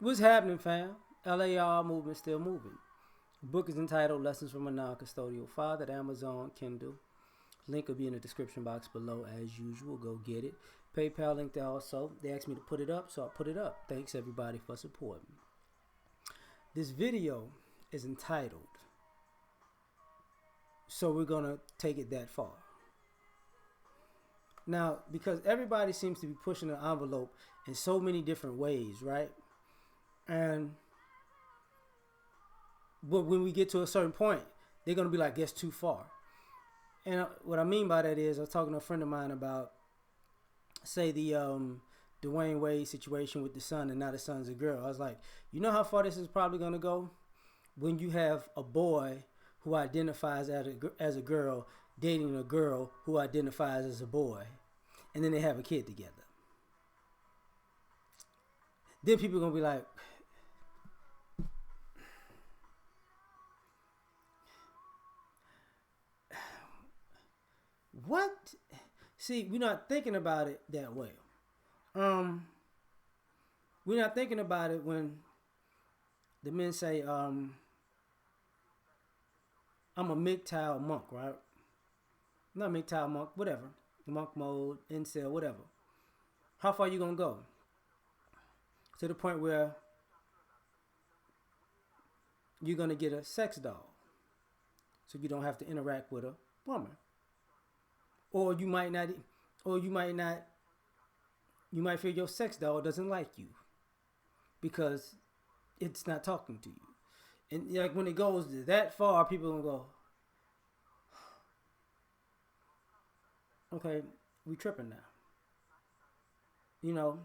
What's happening, fam? L.A.R. movement still moving. The book is entitled Lessons from a Non-Custodial Father at Amazon Kindle. Link will be in the description box below as usual. Go get it. PayPal link there also. They asked me to put it up, so I put it up. Thanks everybody for supporting. This video is entitled, so we're going to take it that far. Now, because everybody seems to be pushing the envelope in so many different ways, right? But when we get to a certain point, they're going to be like, that's too far. And what I mean by that is, I was talking to a friend of mine about, say, the Dwyane Wade situation with the son, and now the son's a girl. I was like, you know how far this is probably going to go? When you have a boy who identifies as a girl dating a girl who identifies as a boy, and then they have a kid together. Then people are going to be like, what? See, we're not thinking about it that way. We're not thinking about it when the men say, I'm a MGTOW monk, right? Not MGTOW monk, whatever. Monk mode, incel, whatever. How far you gonna go? To the point where you're gonna get a sex doll, so you don't have to interact with a woman. Or you might feel your sex doll doesn't like you because it's not talking to you. And like when it goes that far, people are gonna go, okay, we tripping now. You know,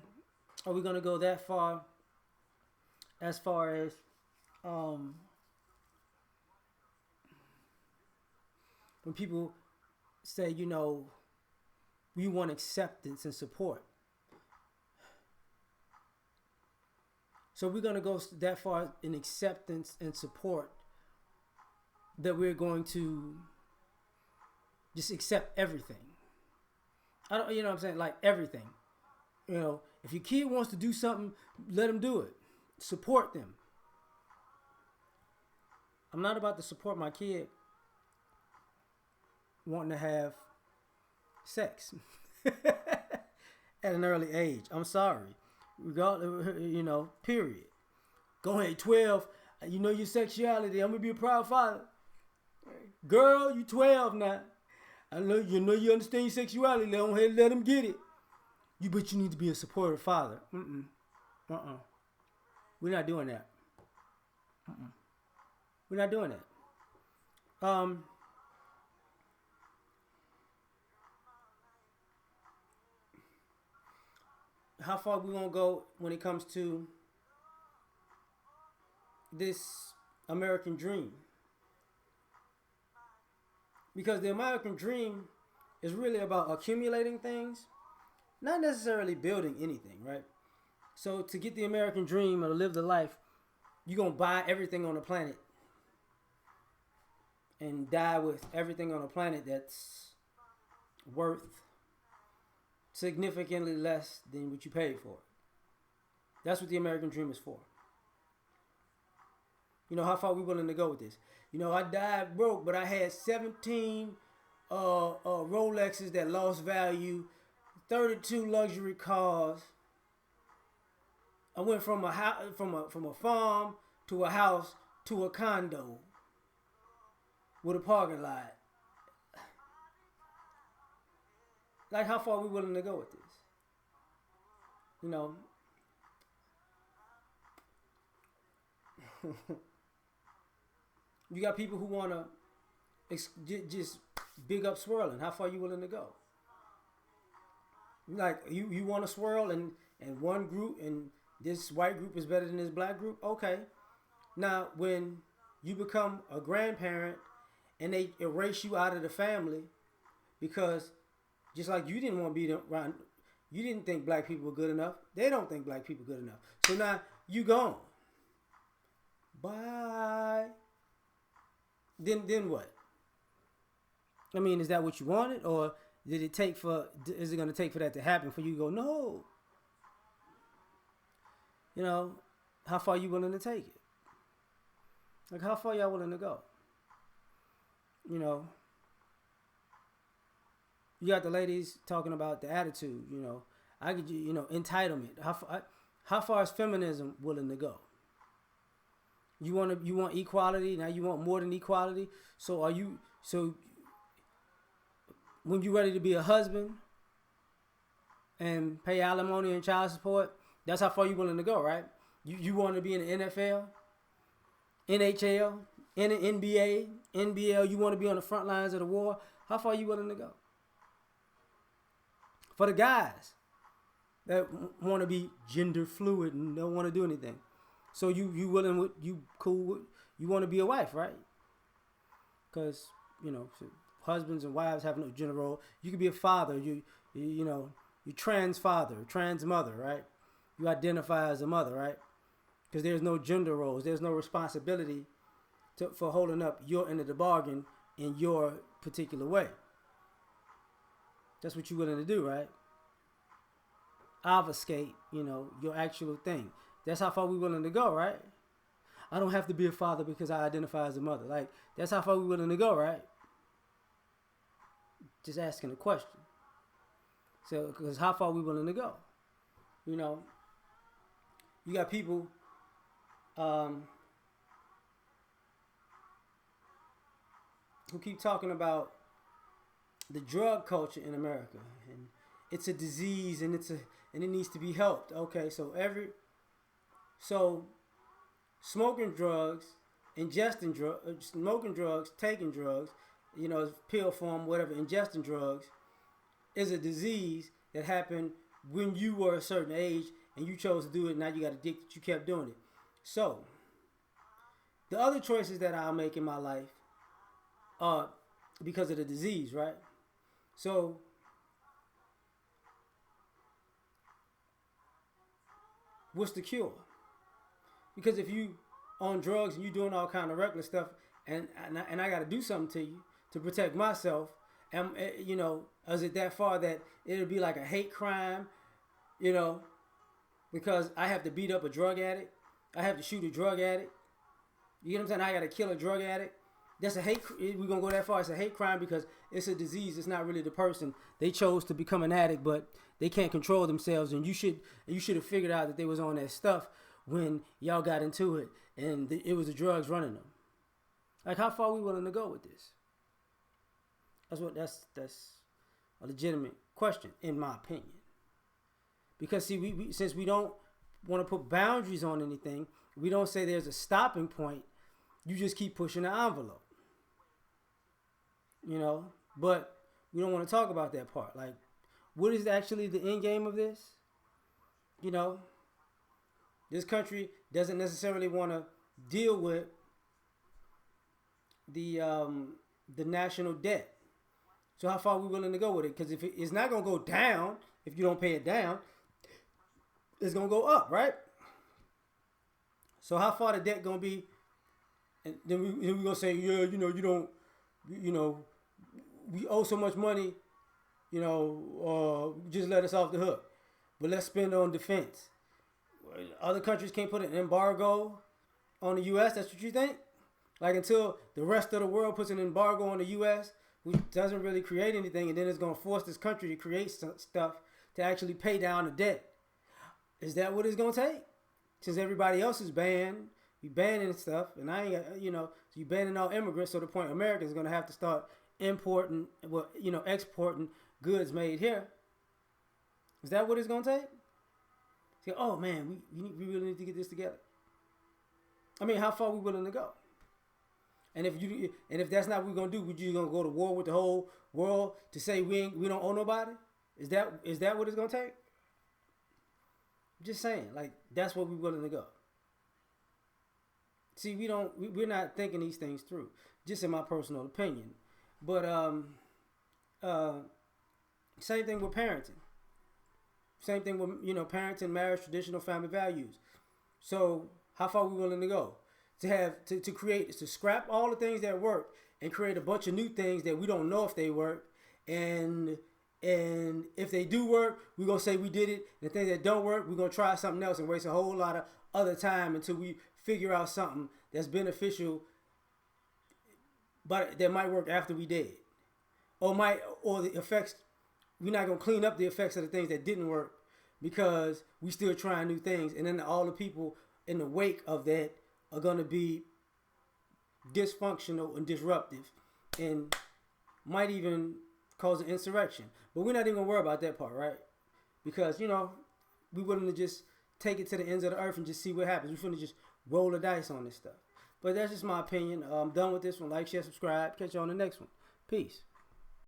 are we gonna go that far as when people say, you know, we want acceptance and support. So we're going to go that far in acceptance and support that we're going to just accept everything. I don't, you know what I'm saying? Like everything. You know, if your kid wants to do something, let them do it. Support them. I'm not about to support my kid wanting to have sex at an early age. I'm sorry. Regardless, you know, period. Go ahead, 12. You know your sexuality. I'm gonna be a proud father. Girl, you 12 now. I know you understand your sexuality. Let them get it. But you need to be a supportive father. We're not doing that. We're not doing that. How far we gonna go when it comes to this American dream? Because the American dream is really about accumulating things, not necessarily building anything, right? So to get the American dream or to live the life, you're gonna buy everything on the planet and die with everything on the planet that's worth significantly less than what you paid for. That's what the American dream is for. You know, how far we willing to go with this? You know, I died broke, but I had 17 Rolexes that lost value, 32 luxury cars. I went from a farm to a house to a condo with a parking lot. Like, how far are we willing to go with this? You know, you got people who want to just big up swirling. How far are you willing to go? Like, you want to swirl and one group and this white group is better than this black group? Okay. Now, when you become a grandparent and they erase you out of the family because just like you didn't want to be around, you didn't think black people were good enough. They don't think black people good enough. So now you gone. Bye. Then what? I mean, is that what you wanted, or is it going to take for that to happen for you to go, no? You know, how far you willing to take it? Like, how far y'all willing to go? You know, you got the ladies talking about the attitude. You know, I could, you know, entitlement. How far is feminism willing to go? You want equality now. You want more than equality. So are you? So when you ready to be a husband and pay alimony and child support, that's how far you willing to go, right? You want to be in the NFL, NHL, in the NBA, NBL. You want to be on the front lines of the war. How far are you willing to go? For the guys that want to be gender fluid and don't want to do anything, so you willing with, you cool with, you want to be a wife, right? Because you know, husbands and wives have no gender role. You could be a father. You know, you trans father, trans mother, right? You identify as a mother, right? Because there's no gender roles. There's no responsibility for holding up your end of the bargain in your particular way. That's what you're willing to do, right? Obfuscate, you know, your actual thing. That's how far we're willing to go, right? I don't have to be a father because I identify as a mother. Like, that's how far we're willing to go, right? Just asking a question. So, because how far we willing to go? You know, you got people who keep talking about the drug culture in America, and it's a disease, and it needs to be helped. Okay, so smoking drugs, ingesting drugs, smoking drugs, taking drugs, you know, pill form, whatever, ingesting drugs, is a disease that happened when you were a certain age and you chose to do it. Now you got addicted. You kept doing it. So the other choices that I'll make in my life are because of the disease, right? So what's the cure? Because if you on drugs and you doing all kind of reckless stuff, and I got to do something to you to protect myself, and you know, is it that far that it'll be like a hate crime, you know, because I have to beat up a drug addict, I have to shoot a drug addict, you know what I'm saying? I got to kill a drug addict. That's a hate. We're gonna go that far. It's a hate crime because it's a disease. It's not really the person. They chose to become an addict, but they can't control themselves. And you should have figured out that they was on that stuff when y'all got into it, and it was the drugs running them. Like, how far are we willing to go with this? That's a legitimate question, in my opinion. Because see, we since we don't want to put boundaries on anything, we don't say there's a stopping point. You just keep pushing the envelope. You know, but we don't want to talk about that part. Like, what is actually the end game of this? You know, this country doesn't necessarily want to deal with the national debt. So how far are we willing to go with it? Because if it's not going to go down, if you don't pay it down, it's going to go up, right? So how far the debt going to be? And then we're going to say, yeah, you know, you don't, you know, we owe so much money, you know, just let us off the hook. But let's spend on defense. Other countries can't put an embargo on the U.S. That's what you think? Like, until the rest of the world puts an embargo on the U.S., which doesn't really create anything, and then it's going to force this country to create stuff to actually pay down the debt. Is that what it's going to take? Since everybody else is banned, you banning stuff, and I ain't, you know, so you banning all immigrants, so the point America is going to have to start importing, well, you know, exporting goods made here. Is that what it's going to take? Say, oh man, we really need to get this together. I mean, how far are we willing to go? And if that's not what we're gonna do, we're just gonna go to war with the whole world to say we don't owe nobody? Is that what it's gonna take? I'm just saying, like, that's what we're willing to go. See, we're not thinking these things through. Just in my personal opinion. But same thing with parenting. Same thing with, you know, parenting, marriage, traditional family values. So how far are we willing to go? To scrap all the things that work and create a bunch of new things that we don't know if they work, and And if they do work, we're going to say we did it. The things that don't work, we're going to try something else and waste a whole lot of other time until we figure out something that's beneficial, but that might work after we did. Or the effects, we're not going to clean up the effects of the things that didn't work because we still trying new things. And then all the people in the wake of that are going to be dysfunctional and disruptive and might even cause an insurrection. But we're not even going to worry about that part, right? Because, you know, we willing to just take it to the ends of the earth and just see what happens. We're finna just roll the dice on this stuff. But that's just my opinion. I'm done with this one. Like, share, subscribe. Catch you on the next one. Peace.